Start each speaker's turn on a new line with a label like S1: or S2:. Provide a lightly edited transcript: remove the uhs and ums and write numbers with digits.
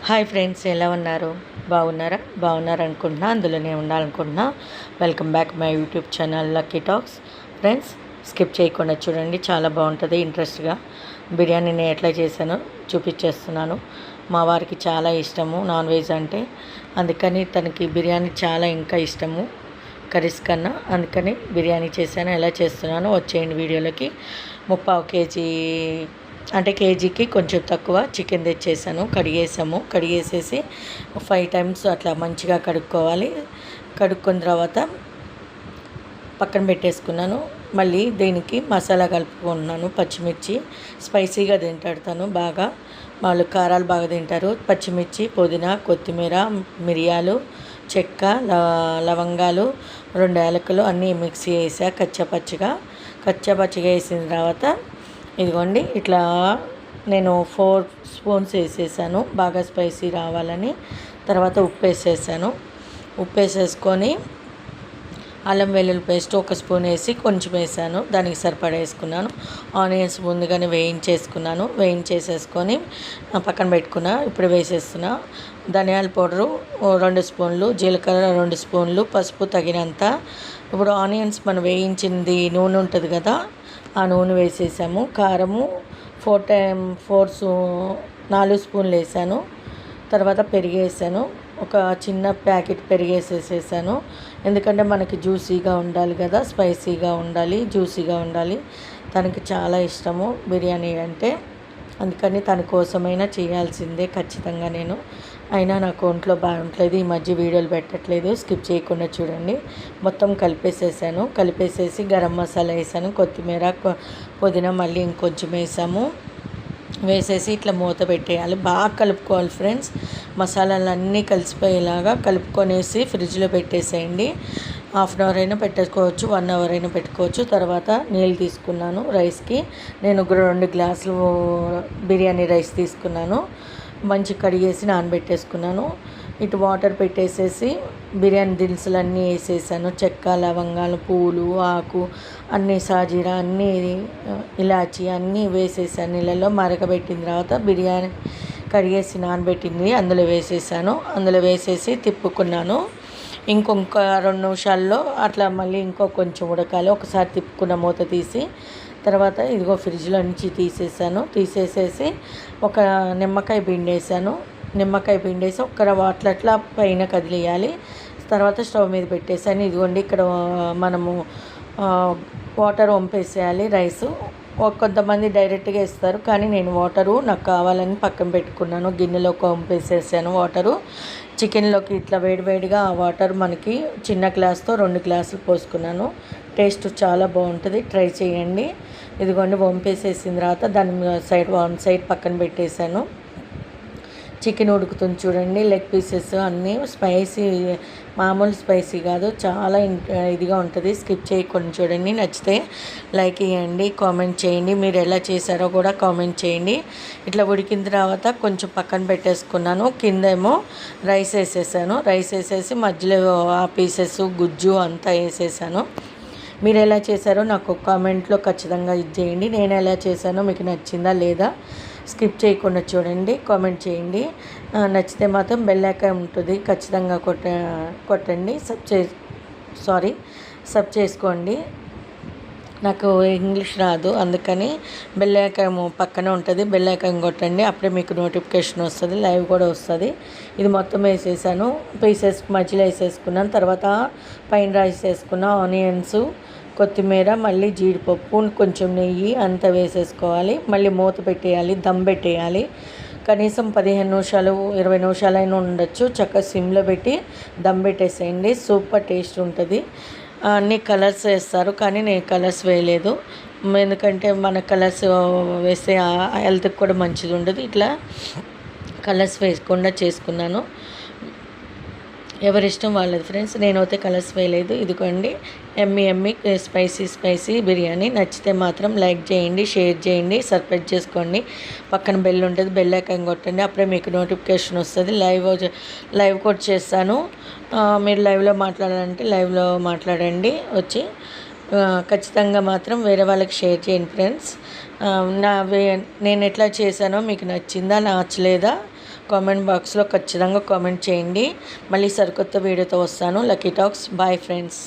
S1: Hi friends, ఎలా ఉన్నారు? బాగున్నారు అనుకుంటున్నా, అందులోనే ఉండాలనుకుంటున్నా. Welcome back my YouTube channel Lucky Talks. Friends, skip చేయకుండా చూడండి, చాలా బాగుంటుంది. ఇంట్రెస్ట్గా బిర్యానీ నేను ఎట్లా చేశానో చూపించేస్తున్నాను. మా వారికి చాలా ఇష్టము నాన్ వెజ్ అంటే, అందుకని తనకి బిర్యానీ చాలా ఇంకా ఇష్టము కర్రీస్ కన్నా. అందుకని బిర్యానీ చేశాను. ఎలా చేస్తున్నానో వచ్చేయండి వీడియోలోకి. 3/4 కేజీ అంటే కేజీకి కొంచెం తక్కువ చికెన్ తెచ్చేసాను. కడిగేసేసి 5 టైమ్స్ అట్లా మంచిగా కడుక్కోవాలి. కడుక్కున్న తర్వాత పక్కన పెట్టేసుకున్నాను. మళ్ళీ దీనికి మసాలా కలుపుకున్నాను. పచ్చిమిర్చి స్పైసీగా తింటాడు తను బాగా, వాళ్ళు కారాలు బాగా తింటారు. పచ్చిమిర్చి, పుదీనా, కొత్తిమీర, మిరియాలు, చెక్క, లవంగాలు, 2 యాలకులు అన్నీ మిక్సీ వేసా కచ్చపచ్చిగా వేసిన తర్వాత ఇదిగోండి ఇట్లా నేను 4 స్పూన్స్ వేసేసాను బాగా స్పైసీ రావాలని. తర్వాత ఉప్పు వేసేసుకొని అల్లం వెల్లుల్లి పేస్ట్ 1 స్పూన్ వేసి కొంచెం వేసాను. దానికి సరిపడా వేసుకున్నాను. ఆనియన్స్ ముందుగానే వేయించేసేసుకొని పక్కన పెట్టుకున్నా. ఇప్పుడు వేసేస్తున్నా. ధనియాల పౌడరు 2 స్పూన్లు, జీలకర్ర 2 స్పూన్లు, పసుపు తగినంత. ఇప్పుడు ఆనియన్స్ మనం వేయించింది నూనె ఉంటుంది కదా, ఆ నూనె వేసేసాము. కారము 4 స్పూన్లు వేసాను. తర్వాత పెరిగేసాను. ఒక చిన్న ప్యాకెట్ పెరిగేసేసాను. ఎందుకంటే మనకి జ్యూసీగా ఉండాలి కదా, స్పైసీగా ఉండాలి, జ్యూసీగా ఉండాలి. తనకి చాలా ఇష్టము బిర్యానీ అంటే, అందుకని తన కోసమైనా చేయాల్సిందే ఖచ్చితంగా నేను. అయినా నాకు ఒంట్లో బాగుంటలేదు, ఈ మధ్య వీడియోలు పెట్టట్లేదు. స్కిప్ చేయకుండా చూడండి. మొత్తం కలిపేసేసి గరం మసాలా వేసాను, కొత్తిమీర, పుదీనా మళ్ళీ ఇంకొంచెం వేసేసి ఇట్లా మూత పెట్టేయాలి. బాగా కలుపుకోవాలి ఫ్రెండ్స్. మసాలాలన్నీ కలిసిపోయేలాగా కలుపుకొనేసి ఫ్రిడ్జ్లో పెట్టేసేయండి. 1/2 అవర్ అయినా పెట్టేసుకోవచ్చు, 1 అవర్ అయినా పెట్టుకోవచ్చు. తర్వాత నీళ్ళు తీసుకున్నాను రైస్కి. నేను 2 గ్లాసులు బిర్యానీ రైస్ తీసుకున్నాను. మంచి కడిగేసి నానబెట్టేసుకున్నాను. ఇటు వాటర్ పెట్టేసేసి బిర్యానీ దినుసులు అన్నీ వేసేసాను. చెక్క, లవంగాలు, పూలు, ఆకు అన్నీ, సాజీరా అన్నీ, ఇలాచి అన్నీ వేసేసాను. నీళ్ళలో మరగబెట్టిన తర్వాత బిర్యానీ కడిగేసి నానబెట్టింది అందులో వేసేసి తిప్పుకున్నాను. ఇంకొక 2 నిమిషాల్లో అట్లా మళ్ళీ కొంచెం ఉడకాలి. ఒకసారి తిప్పుకున్న మూత తీసి తర్వాత ఇదిగో ఫ్రిడ్జ్లో నుంచి తీసేసేసి ఒక నిమ్మకాయ పిండేసి ఒక్క వాటర్ అట్లా పైన కదిలియాలి. తర్వాత స్టవ్ మీద పెట్టేసాను. ఇదిగోండి ఇక్కడ మనము వాటర్ వంపేసేయాలి. రైసు కొంతమంది డైరెక్ట్గా వేస్తారు, కానీ నేను నాకు కావాలని పక్కన పెట్టుకున్నాను. గిన్నెలోకి వంపేసేసాను వాటరు. చికెన్లోకి ఇట్లా వేడివేడిగా ఆ వాటర్ మనకి చిన్న గ్లాస్తో 2 గ్లాసులు పోసుకున్నాను. టేస్ట్ చాలా బాగుంటుంది, ట్రై చేయండి. ఇదిగోండి వంపేసేసిన తర్వాత దాని వన్ సైడ్ పక్కన పెట్టేశాను. చికెన్ ఉడుకుతుంది చూడండి. లెగ్ పీసెస్ అన్నీ స్పైసీ, మామూలు స్పైసీ కాదు, చాలా ఇదిగా ఉంటుంది. స్కిప్ చేయకుండా చూడండి. నచ్చితే లైక్ ఇవ్వండి, కామెంట్ చేయండి. మీరు ఎలా చేశారో కూడా కామెంట్ చేయండి. ఇట్లా ఉడికిన తర్వాత కొంచెం పక్కన పెట్టేసుకున్నాను. కిందేమో రైస్ వేసేసి మధ్యలో ఆ పీసెస్, గుజ్జు అంతా వేసేసాను. మీరు ఎలా చేశారో నాకు కామెంట్లో ఖచ్చితంగా చేయండి. నేను ఎలా చేశానో మీకు నచ్చిందా లేదా స్కిప్ చేయకుండా చూడండి, కామెంట్ చేయండి. నచ్చితే మాత్రం బెల్ ఐకాన్ ఉంటుంది, ఖచ్చితంగా కొట్టండి. సబ్ చేసుకోండి. నాకు ఇంగ్లీష్ రాదు, అందుకని బెల్ ఐకాన్ పక్కనే ఉంటుంది, బెల్ ఐకాన్ కొట్టండి. అప్పుడే మీకు నోటిఫికేషన్ వస్తుంది, లైవ్ కూడా వస్తుంది. ఇది మొత్తం వేసేసాను. పీసెస్ మధ్యలో వేసేసుకున్నాను. తర్వాత పైన రైస్ వేసుకున్న ఆనియన్స్, కొత్తిమీర, మళ్ళీ జీడిపప్పు, కొంచెం నెయ్యి అంతా వేసేసుకోవాలి. మళ్ళీ మూత పెట్టేయాలి, దమ్ పెట్టేయాలి. కనీసం 15 నిమిషాలు 20 నిమిషాలైనా ఉండొచ్చు. చక్కగా సిమ్లో పెట్టి దమ్ పెట్టేసేయండి. సూపర్ టేస్ట్ ఉంటుంది. అన్ని కలర్స్ వేస్తారు, కానీ నేను కలర్స్ వేయలేదు. ఎందుకంటే మన కలర్స్ వేస్తే హెల్త్కి కూడా మంచిది ఉండదు. ఇట్లా కలర్స్ వేయకుండా చేసుకున్నాను. ఎవరిష్టం వాళ్ళది ఫ్రెండ్స్. నేనైతే కలర్స్ వేయలేదు. ఇదిగోండి ఎమ్మి స్పైసీ బిర్యానీ. నచ్చితే మాత్రం లైక్ చేయండి, షేర్ చేయండి, సబ్స్క్రైబ్ చేసుకోండి. పక్కన బెల్ ఉంటుంది, బెల్ ఐకాన్ కొట్టండి. అప్పుడే మీకు నోటిఫికేషన్ వస్తుంది. లైవ్ కూడా చేస్తాను. మీరు లైవ్లో మాట్లాడాలంటే లైవ్లో మాట్లాడండి వచ్చి. ఖచ్చితంగా మాత్రం వేరే వాళ్ళకి షేర్ చేయండి ఫ్రెండ్స్. నేను ఎట్లా చేశానో మీకు నచ్చిందా నచ్చలేదా కామెంట్ బాక్స్లో ఖచ్చితంగా కామెంట్ చేయండి. మళ్ళీ సరికొత్త వీడియోతో వస్తాను. Lucky Talks. Bye friends.